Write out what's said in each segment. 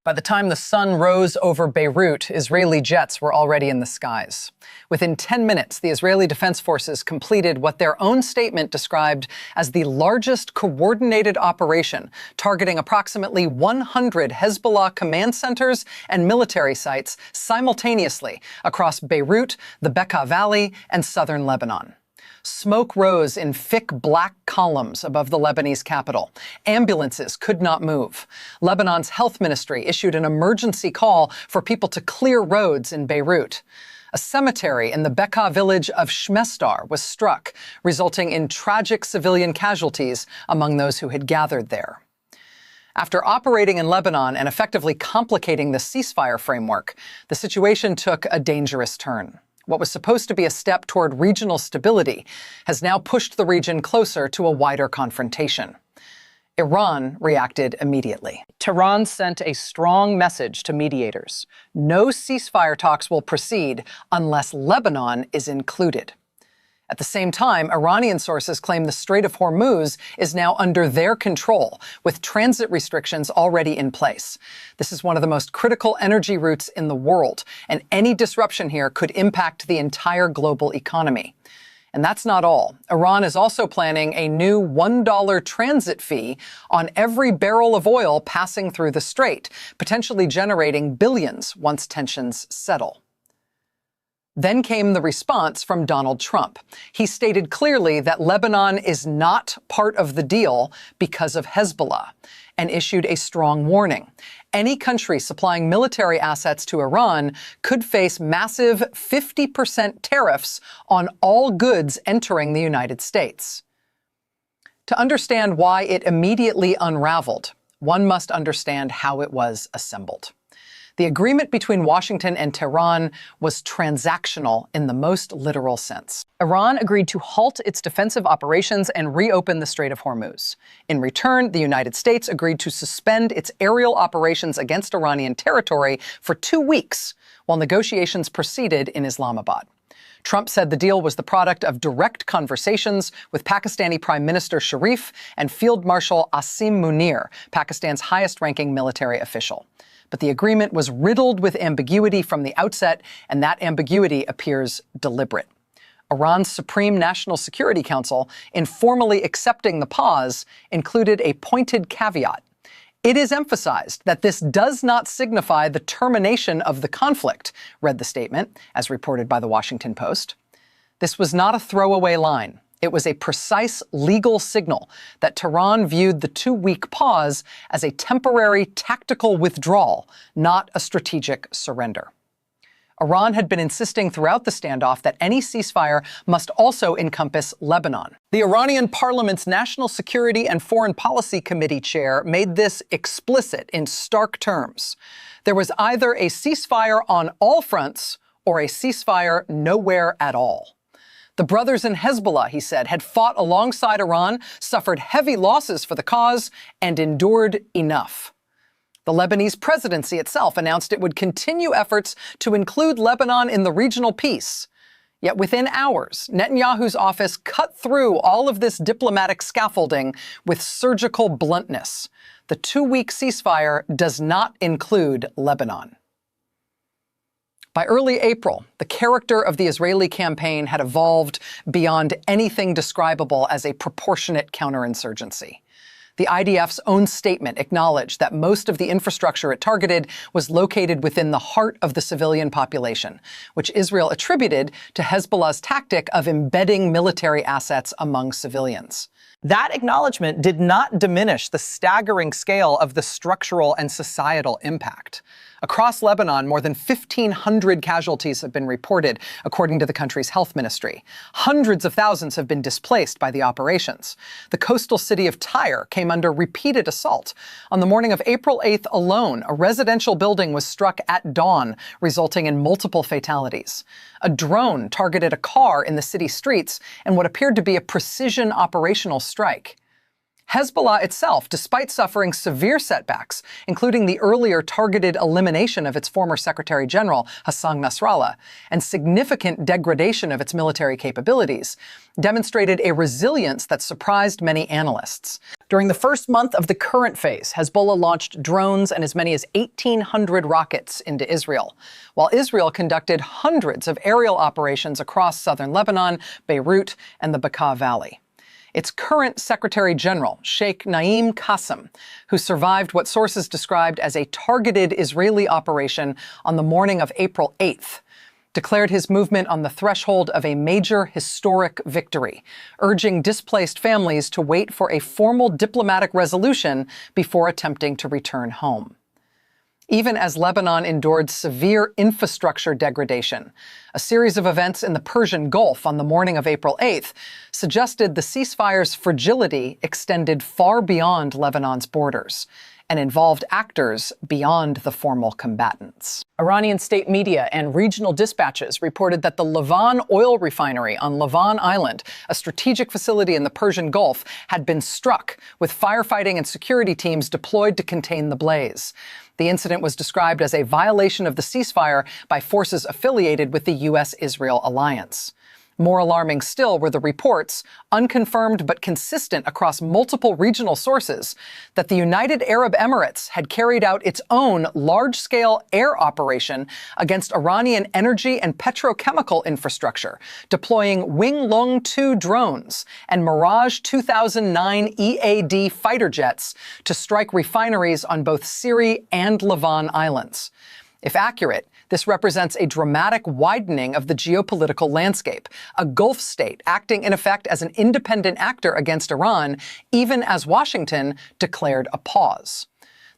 By the time the sun rose over Beirut, Israeli jets were already in the skies. Within 10 minutes, the Israeli Defense Forces completed what their own statement described as the largest coordinated operation, targeting approximately 100 Hezbollah command centers and military sites simultaneously across Beirut, the Bekaa Valley, and southern Lebanon. Smoke rose in thick black columns above the Lebanese capital. Ambulances could not move. Lebanon's health ministry issued an emergency call for people to clear roads in Beirut. A cemetery in the Bekaa village of Shmestar was struck, resulting in tragic civilian casualties among those who had gathered there. After operating in Lebanon and effectively complicating the ceasefire framework, the situation took a dangerous turn. What was supposed to be a step toward regional stability has now pushed the region closer to a wider confrontation. Iran reacted immediately. Tehran sent a strong message to mediators. No ceasefire talks will proceed unless Lebanon is included. At the same time, Iranian sources claim the Strait of Hormuz is now under their control, with transit restrictions already in place. This is one of the most critical energy routes in the world, and any disruption here could impact the entire global economy. And that's not all. Iran is also planning a new $1 transit fee on every barrel of oil passing through the strait, potentially generating billions once tensions settle. Then came the response from Donald Trump. He stated clearly that Lebanon is not part of the deal because of Hezbollah, and issued a strong warning. Any country supplying military assets to Iran could face massive 50% tariffs on all goods entering the United States. To understand why it immediately unraveled, one must understand how it was assembled. The agreement between Washington and Tehran was transactional in the most literal sense. Iran agreed to halt its defensive operations and reopen the Strait of Hormuz. In return, the United States agreed to suspend its aerial operations against Iranian territory for 2 weeks while negotiations proceeded in Islamabad. Trump said the deal was the product of direct conversations with Pakistani Prime Minister Sharif and Field Marshal Asim Munir, Pakistan's highest-ranking military official. But the agreement was riddled with ambiguity from the outset, and that ambiguity appears deliberate. Iran's Supreme National Security Council, in formally accepting the pause, included a pointed caveat. It is emphasized that this does not signify the termination of the conflict, read the statement, as reported by the Washington Post. This was not a throwaway line. It was a precise legal signal that Tehran viewed the 2-week pause as a temporary tactical withdrawal, not a strategic surrender. Iran had been insisting throughout the standoff that any ceasefire must also encompass Lebanon. The Iranian parliament's National Security and Foreign Policy Committee chair made this explicit in stark terms. There was either a ceasefire on all fronts or a ceasefire nowhere at all. The brothers in Hezbollah, he said, had fought alongside Iran, suffered heavy losses for the cause, and endured enough. The Lebanese presidency itself announced it would continue efforts to include Lebanon in the regional peace. Yet within hours, Netanyahu's office cut through all of this diplomatic scaffolding with surgical bluntness. The 2-week ceasefire does not include Lebanon. By early April, the character of the Israeli campaign had evolved beyond anything describable as a proportionate counterinsurgency. The IDF's own statement acknowledged that most of the infrastructure it targeted was located within the heart of the civilian population, which Israel attributed to Hezbollah's tactic of embedding military assets among civilians. That acknowledgement did not diminish the staggering scale of the structural and societal impact. Across Lebanon, more than 1,500 casualties have been reported, according to the country's health ministry. Hundreds of thousands have been displaced by the operations. The coastal city of Tyre came under repeated assault. On the morning of April 8th alone, a residential building was struck at dawn, resulting in multiple fatalities. A drone targeted a car in the city streets in what appeared to be a precision operational strike. Hezbollah itself, despite suffering severe setbacks, including the earlier targeted elimination of its former Secretary General, Hassan Nasrallah, and significant degradation of its military capabilities, demonstrated a resilience that surprised many analysts. During the first month of the current phase, Hezbollah launched drones and as many as 1,800 rockets into Israel, while Israel conducted hundreds of aerial operations across southern Lebanon, Beirut, and the Bekaa Valley. Its current Secretary General, Sheikh Naim Qassem, who survived what sources described as a targeted Israeli operation on the morning of April 8th, declared his movement on the threshold of a major historic victory, urging displaced families to wait for a formal diplomatic resolution before attempting to return home. Even as Lebanon endured severe infrastructure degradation, a series of events in the Persian Gulf on the morning of April 8th suggested the ceasefire's fragility extended far beyond Lebanon's borders and involved actors beyond the formal combatants. Iranian state media and regional dispatches reported that the Lavon oil refinery on Lavon Island, a strategic facility in the Persian Gulf, had been struck, with firefighting and security teams deployed to contain the blaze. The incident was described as a violation of the ceasefire by forces affiliated with the U.S.-Israel alliance. More alarming still were the reports, unconfirmed but consistent across multiple regional sources, that the United Arab Emirates had carried out its own large-scale air operation against Iranian energy and petrochemical infrastructure, deploying Wing Lung 2 drones and Mirage 2009 EAD fighter jets to strike refineries on both Siri and Lavon Islands. If accurate, this represents a dramatic widening of the geopolitical landscape, a Gulf state acting in effect as an independent actor against Iran, even as Washington declared a pause.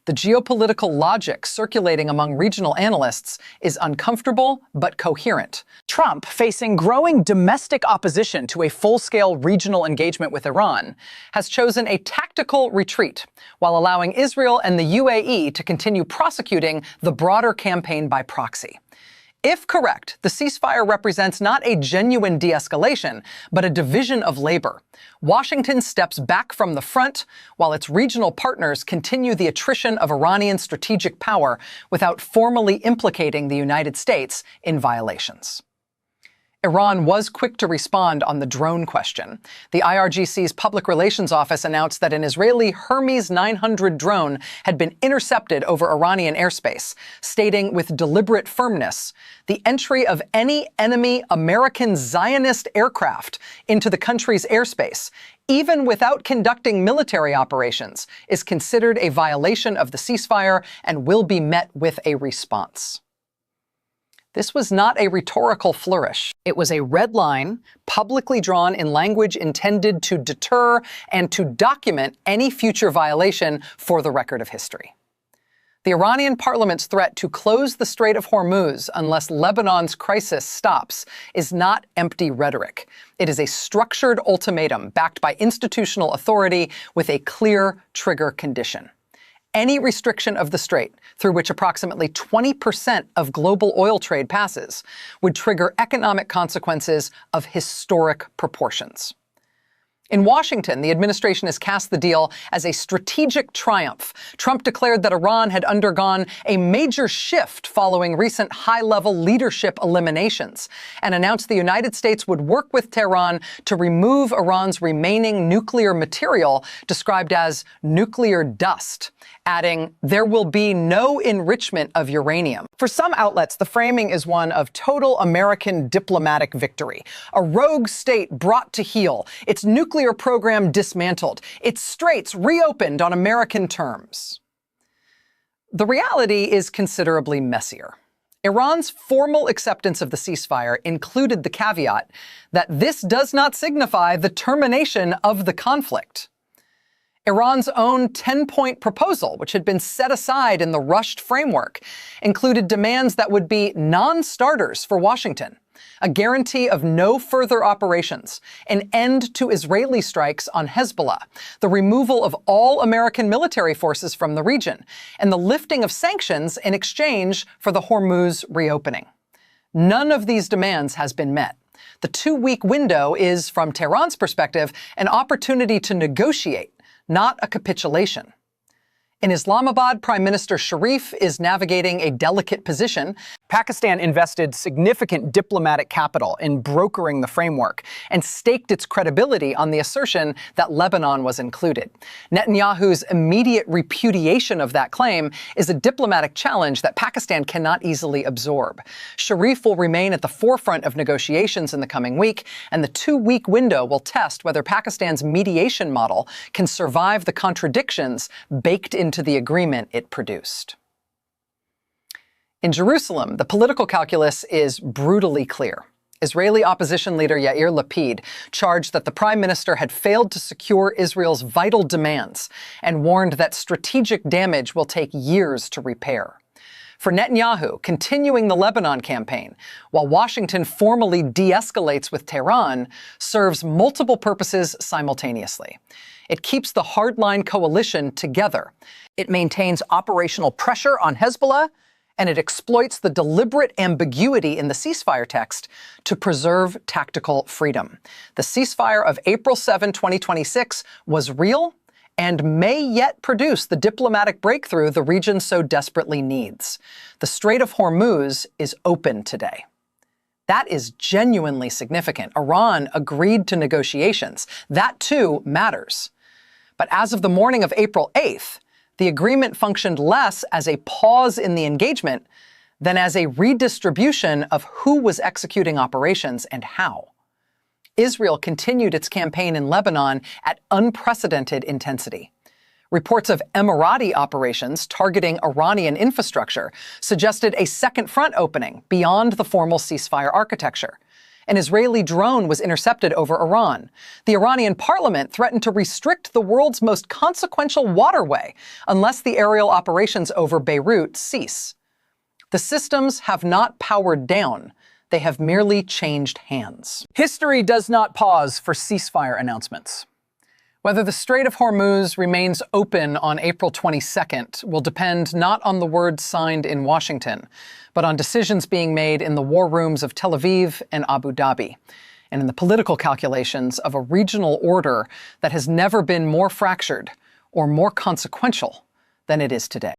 The geopolitical logic circulating among regional analysts is uncomfortable but coherent. Trump, facing growing domestic opposition to a full-scale regional engagement with Iran, has chosen a tactical retreat while allowing Israel and the UAE to continue prosecuting the broader campaign by proxy. If correct, the ceasefire represents not a genuine de-escalation, but a division of labor. Washington steps back from the front, while its regional partners continue the attrition of Iranian strategic power without formally implicating the United States in violations. Iran was quick to respond on the drone question. The IRGC's public relations office announced that an Israeli Hermes 900 drone had been intercepted over Iranian airspace, stating with deliberate firmness, the entry of any enemy American Zionist aircraft into the country's airspace, even without conducting military operations, is considered a violation of the ceasefire and will be met with a response. This was not a rhetorical flourish. It was a red line, publicly drawn in language intended to deter and to document any future violation for the record of history. The Iranian parliament's threat to close the Strait of Hormuz unless Lebanon's crisis stops is not empty rhetoric. It is a structured ultimatum backed by institutional authority with a clear trigger condition. Any restriction of the strait, through which approximately 20% of global oil trade passes, would trigger economic consequences of historic proportions. In Washington, the administration has cast the deal as a strategic triumph. Trump declared that Iran had undergone a major shift following recent high-level leadership eliminations, and announced the United States would work with Tehran to remove Iran's remaining nuclear material, described as nuclear dust, adding, "There will be no enrichment of uranium." For some outlets, the framing is one of total American diplomatic victory. A rogue state brought to heel, its nuclear program dismantled, its straits reopened on American terms. The reality is considerably messier. Iran's formal acceptance of the ceasefire included the caveat that this does not signify the termination of the conflict. Iran's own 10-point proposal, which had been set aside in the rushed framework, included demands that would be non-starters for Washington: a guarantee of no further operations, an end to Israeli strikes on Hezbollah, the removal of all American military forces from the region, and the lifting of sanctions in exchange for the Hormuz reopening. None of these demands has been met. The two-week window is, from Tehran's perspective, an opportunity to negotiate, not a capitulation. In Islamabad, Prime Minister Sharif is navigating a delicate position. Pakistan invested significant diplomatic capital in brokering the framework and staked its credibility on the assertion that Lebanon was included. Netanyahu's immediate repudiation of that claim is a diplomatic challenge that Pakistan cannot easily absorb. Sharif will remain at the forefront of negotiations in the coming week, and the two-week window will test whether Pakistan's mediation model can survive the contradictions baked into the agreement it produced. In Jerusalem, the political calculus is brutally clear. Israeli opposition leader Yair Lapid charged that the prime minister had failed to secure Israel's vital demands and warned that strategic damage will take years to repair. For Netanyahu, continuing the Lebanon campaign, while Washington formally de-escalates with Tehran, serves multiple purposes simultaneously. It keeps the hardline coalition together. It maintains operational pressure on Hezbollah, and it exploits the deliberate ambiguity in the ceasefire text to preserve tactical freedom. The ceasefire of April 7, 2026 was real and may yet produce the diplomatic breakthrough the region so desperately needs. The Strait of Hormuz is open today. That is genuinely significant. Iran agreed to negotiations. That too matters. But as of the morning of April 8th, the agreement functioned less as a pause in the engagement than as a redistribution of who was executing operations and how. Israel continued its campaign in Lebanon at unprecedented intensity. Reports of Emirati operations targeting Iranian infrastructure suggested a second front opening beyond the formal ceasefire architecture. An Israeli drone was intercepted over Iran. The Iranian parliament threatened to restrict the world's most consequential waterway unless the aerial operations over Beirut cease. The systems have not powered down. They have merely changed hands. History does not pause for ceasefire announcements. Whether the Strait of Hormuz remains open on April 22nd will depend not on the words signed in Washington, but on decisions being made in the war rooms of Tel Aviv and Abu Dhabi, and in the political calculations of a regional order that has never been more fractured or more consequential than it is today.